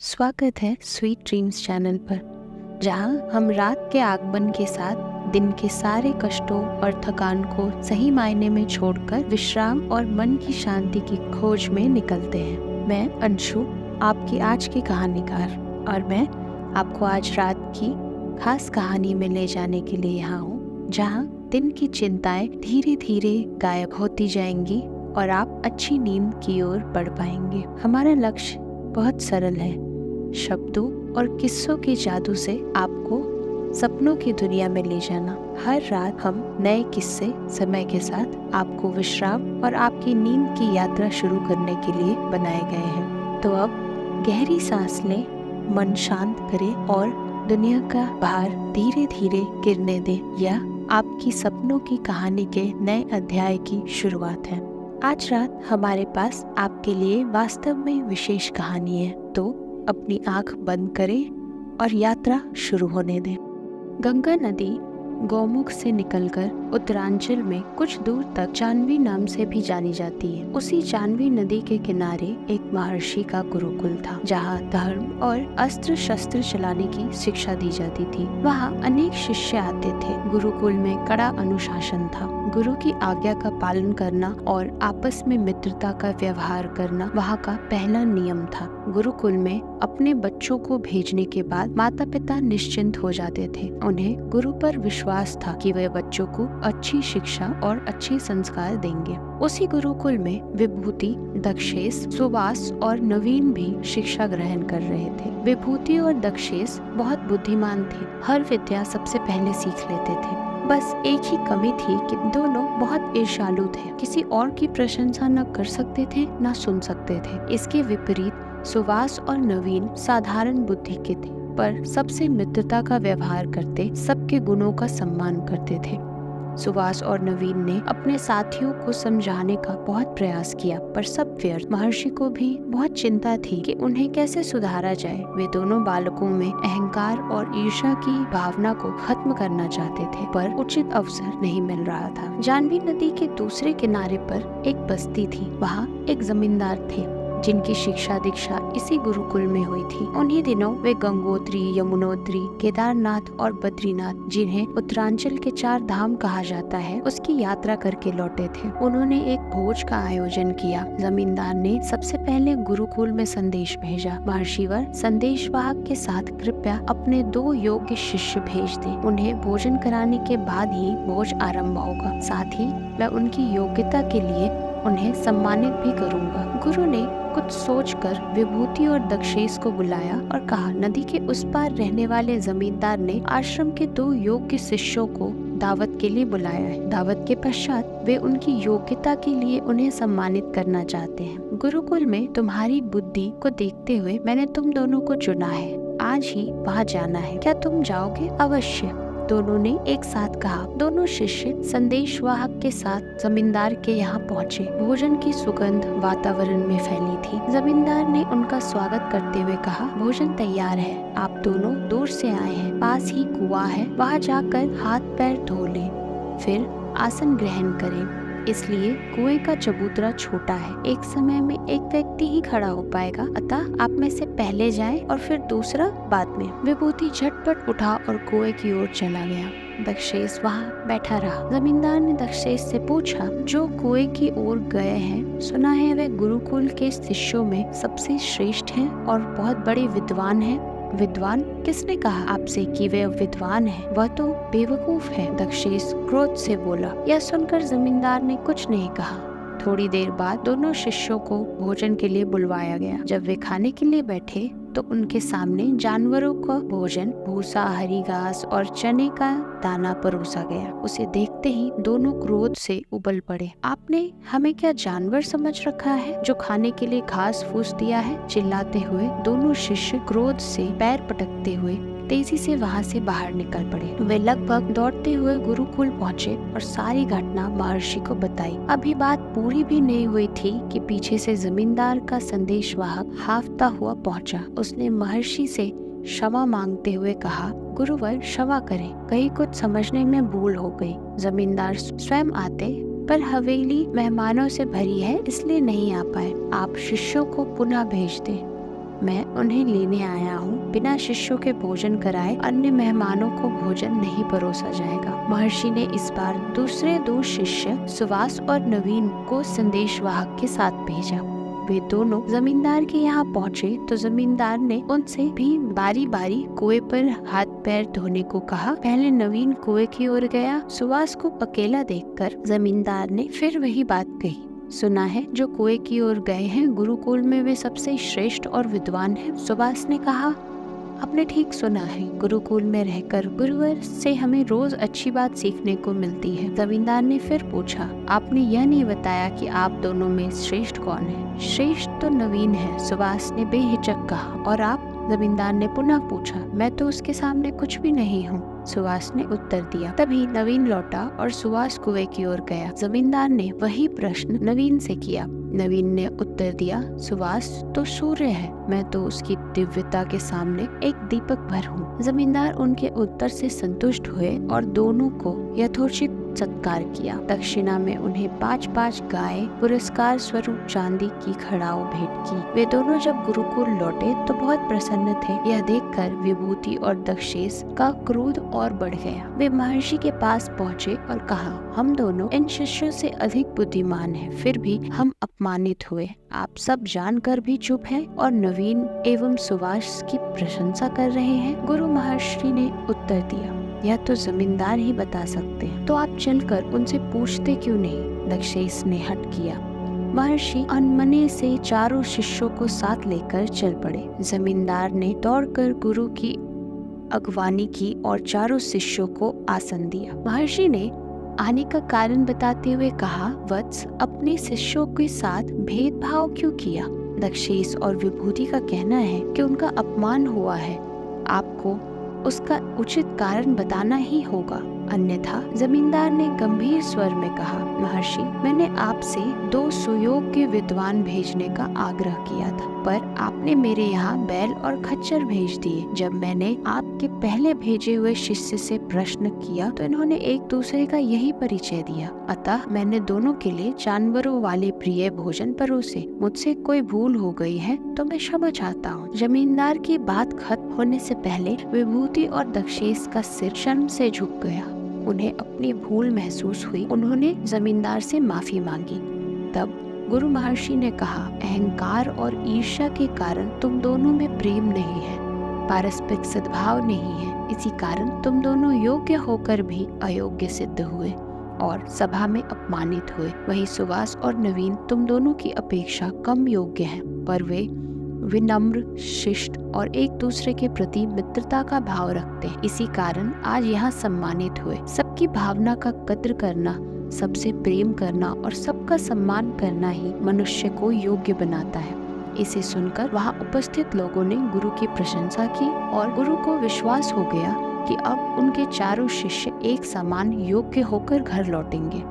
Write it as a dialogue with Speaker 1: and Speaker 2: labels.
Speaker 1: स्वागत है sweet dreams channel पर, जहां हम रात के आगमन के साथ दिन के सारे कष्टों और थकान को सही मायने में छोड़कर विश्राम और मन की शांति की खोज में निकलते हैं। मैं अंशु, आपकी आज की कहानीकार, और मैं आपको आज रात की खास कहानी में ले जाने के लिए यहाँ हूँ, जहाँ दिन की चिंताएं धीरे धीरे गायब होती जाएंगी और आप अच्छी नींद की ओर बढ़ पाएंगे। हमारा लक्ष्य बहुत सरल है, शब्दों और किस्सों के जादू से आपको सपनों की दुनिया में ले जाना। हर रात हम नए किस्से समय के साथ आपको विश्राम और आपकी नींद की यात्रा शुरू करने के लिए बनाए गए हैं। तो अब गहरी सांस लें, मन शांत करें और दुनिया का भार धीरे धीरे गिरने दें। यह आपकी सपनों की कहानी के नए अध्याय की शुरुआत है। आज रात हमारे पास आपके लिए वास्तव में विशेष कहानी है, तो अपनी आंख बंद करें और यात्रा शुरू होने दें। गंगा नदी गौमुख से निकलकर उत्तरांचल में कुछ दूर तक जानवी नाम से भी जानी जाती है। उसी जानवी नदी के किनारे एक महर्षि का गुरुकुल था, जहाँ धर्म और अस्त्र शस्त्र चलाने की शिक्षा दी जाती थी। वहाँ अनेक शिष्य आते थे। गुरुकुल में कड़ा अनुशासन था। गुरु की आज्ञा का पालन करना और आपस में मित्रता का व्यवहार करना वहाँ का पहला नियम था। गुरुकुल में अपने बच्चों को भेजने के बाद माता पिता निश्चिंत हो जाते थे। उन्हें गुरु पर विश्वास था कि वे बच्चों को अच्छी शिक्षा और अच्छे संस्कार देंगे। उसी गुरुकुल में विभूति, दक्षेश, सुवास और नवीन भी शिक्षा ग्रहण कर रहे थे। विभूति और दक्षेश बहुत बुद्धिमान थे। हर विद्या सबसे पहले सीख लेते थे। बस एक ही कमी थी कि दोनों बहुत ईर्ष्यालु थे। किसी और की प्रशंसा न कर सकते थे न सुन सकते थे। इसके विपरीत सुवास और नवीन साधारण बुद्धि के थे, पर सबसे मित्रता का व्यवहार करते, सबके गुणों का सम्मान करते थे। सुवास और नवीन ने अपने साथियों को समझाने का बहुत प्रयास किया, पर सब व्यर्थ। महर्षि को भी बहुत चिंता थी कि उन्हें कैसे सुधारा जाए। वे दोनों बालकों में अहंकार और ईर्ष्या की भावना को खत्म करना चाहते थे, पर उचित अवसर नहीं मिल रहा था। जानवी नदी के दूसरे किनारे पर एक बस्ती थी। वहाँ एक जमींदार थे जिनकी शिक्षा दीक्षा इसी गुरुकुल में हुई थी। उन्हीं दिनों वे गंगोत्री, यमुनोत्री, केदारनाथ और बद्रीनाथ, जिन्हें उत्तरांचल के 4 धाम कहा जाता है, उसकी यात्रा करके लौटे थे। उन्होंने एक भोज का आयोजन किया। जमींदार ने सबसे पहले गुरुकुल में संदेश भेजा, महर्षिवर संदेशवाहक के साथ कृपया अपने 2 योग्य शिष्य भेज दें। उन्हें भोजन कराने के बाद ही भोज आरंभ होगा। साथ ही मैं उनकी योग्यता के लिए उन्हें सम्मानित भी करूंगा। गुरु ने कुछ सोचकर विभूति और दक्षेश को बुलाया और कहा, नदी के उस पार रहने वाले जमींदार ने आश्रम के 2 योग्य शिष्यों को दावत के लिए बुलाया है। दावत के पश्चात वे उनकी योग्यता के लिए उन्हें सम्मानित करना चाहते हैं। गुरुकुल में तुम्हारी बुद्धि को देखते हुए मैंने तुम दोनों को चुना है। आज ही वहाँ जाना है। क्या तुम जाओगे? अवश्य, दोनों ने एक साथ कहा। दोनों शिष्य संदेशवाहक के साथ जमींदार के यहाँ पहुँचे। भोजन की सुगंध वातावरण में फैली थी। जमींदार ने उनका स्वागत करते हुए कहा, भोजन तैयार है। आप दोनों दूर से आए हैं। पास ही कुआं है, वहाँ जाकर हाथ पैर धो लें, फिर आसन ग्रहण करें। इसलिए कुएं का चबूतरा छोटा है, एक समय में एक व्यक्ति ही खड़ा हो पाएगा, अतः आप में से पहले जाएं और फिर दूसरा बाद में। विभूति झटपट उठा और कुएं की ओर चला गया। दक्षेश वहाँ बैठा रहा। जमींदार ने दक्षेश से पूछा, जो कुएं की ओर गए हैं, सुना है वे गुरुकुल के शिष्यों में सबसे श्रेष्ठ हैं और बहुत बड़े विद्वान हैं। विद्वान? किसने कहा आपसे कि वे विद्वान है? वह तो बेवकूफ है, दक्षेश क्रोध से बोला। यह सुनकर जमींदार ने कुछ नहीं कहा। थोड़ी देर बाद दोनों शिष्यों को भोजन के लिए बुलवाया गया। जब वे खाने के लिए बैठे तो उनके सामने जानवरों का भोजन, भूसा, हरी घास और चने का दाना परोसा गया। उसे देखते ही दोनों क्रोध से उबल पड़े। आपने हमें क्या जानवर समझ रखा है जो खाने के लिए घास फूस दिया है? चिल्लाते हुए दोनों शिष्य क्रोध से पैर पटकते हुए तेजी से वहाँ से बाहर निकल पड़े। वे लगभग दौड़ते हुए गुरुकुल पहुँचे और सारी घटना महर्षि को बताई। अभी बात पूरी भी नहीं हुई थी कि पीछे से जमींदार का संदेशवाहक हाफता हुआ पहुँचा। उसने महर्षि से क्षमा मांगते हुए कहा, गुरुवर क्षमा करें, कहीं कुछ समझने में भूल हो गई। जमींदार स्वयं आते, पर हवेली मेहमानों से भरी है इसलिए नहीं आ पाए। आप शिष्यों को पुनः भेज दें। मैं उन्हें लेने आया हूँ। बिना शिष्यों के भोजन कराए अन्य मेहमानों को भोजन नहीं परोसा जाएगा। महर्षि ने इस बार दूसरे 2 शिष्य सुवास और नवीन को संदेशवाहक के साथ भेजा। वे दोनों जमींदार के यहाँ पहुँचे तो जमींदार ने उनसे भी बारी बारी कुएं पर हाथ पैर धोने को कहा। पहले नवीन कुएं की ओर गया। सुवास को अकेला देखकर जमींदार ने फिर वही बात कही। सुना है जो कुएं की ओर गए हैं गुरुकुल में वे सबसे श्रेष्ठ और विद्वान हैं। सुवास ने कहा, आपने ठीक सुना है। गुरुकुल में रहकर गुरुवर से हमें रोज अच्छी बात सीखने को मिलती है। जमींदार ने फिर पूछा, आपने यह नहीं बताया कि आप दोनों में श्रेष्ठ कौन है? श्रेष्ठ तो नवीन है, सुवास ने बेहिचक कहा। और आप? जमींदार ने पुनः पूछा। मैं तो उसके सामने कुछ भी नहीं हूँ, सुवास ने उत्तर दिया। तभी नवीन लौटा और सुवास कुएं की ओर गया। जमींदार ने वही प्रश्न नवीन से किया। नवीन ने उत्तर दिया, सुवास तो सूर्य है, मैं तो उसकी दिव्यता के सामने एक दीपक भर हूँ। जमींदार उनके उत्तर से संतुष्ट हुए और दोनों को यथोचित सत्कार किया। दक्षिणा में उन्हें 5-5 गाय पुरस्कार स्वरूप चांदी की खड़ाऊ भेंट की। वे दोनों जब गुरुकुल लौटे तो बहुत प्रसन्न थे। यह देखकर विभूति और दक्षेश का क्रोध और बढ़ गया। वे महर्षि के पास पहुँचे और कहा, हम दोनों इन शिष्यों से अधिक बुद्धिमान हैं, फिर भी हम अपमानित हुए। आप सब जानकर भी चुप हैं और नवीन एवं सुवास की प्रशंसा कर रहे हैं। गुरु महर्षि ने उत्तर दिया, यह तो जमींदार ही बता सकते हैं, तो आप चलकर उनसे पूछते क्यों नहीं? दक्षेश ने हट किया। महर्षि अनमने से चारों शिष्यों को साथ लेकर चल पड़े। जमींदार ने दौड़कर गुरु की अगवानी की और चारों शिष्यों को आसन दिया। महर्षि ने आने का कारण बताते हुए कहा, वत्स, अपने शिष्यों के साथ भेदभाव क्यों किया? दक्षेश और विभूति का कहना है कि उनका अपमान हुआ है। आपको उसका उचित कारण बताना ही होगा, अन्यथा। जमींदार ने गंभीर स्वर में कहा, महर्षि, मैंने आपसे 2 सुयोग्य विद्वान भेजने का आग्रह किया था, पर आपने मेरे यहाँ बैल और खच्चर भेज दिए। जब मैंने आपके पहले भेजे हुए शिष्य से प्रश्न किया तो इन्होंने एक दूसरे का यही परिचय दिया, अतः मैंने दोनों के लिए जानवरों वाले प्रिय भोजन परोसे। मुझसे कोई भूल हो गई है तो मैं क्षमा चाहता हूँ। जमींदार की बात खत्म होने से पहले विभूति और दक्षेश का सिर शर्म से झुक गया। उन्हें अपनी भूल महसूस हुई। उन्होंने जमींदार से माफी मांगी। तब गुरु महर्षि ने कहा, अहंकार और ईर्ष्या के कारण तुम दोनों में प्रेम नहीं है, पारस्परिक सद्भाव नहीं है। इसी कारण तुम दोनों योग्य होकर भी अयोग्य सिद्ध हुए और सभा में अपमानित हुए। वहीं सुवास और नवीन तुम दोनों की अपेक्षा कम योग्य हैं, पर वे विनम्र, शिष्ट और एक दूसरे के प्रति मित्रता का भाव रखते हैं। इसी कारण आज यहाँ सम्मानित हुए। सबकी भावना का कद्र करना, सबसे प्रेम करना और सबका सम्मान करना ही मनुष्य को योग्य बनाता है। इसे सुनकर वहाँ उपस्थित लोगों ने गुरु की प्रशंसा की और गुरु को विश्वास हो गया कि अब उनके चारों शिष्य एक समान योग्य होकर घर लौटेंगे।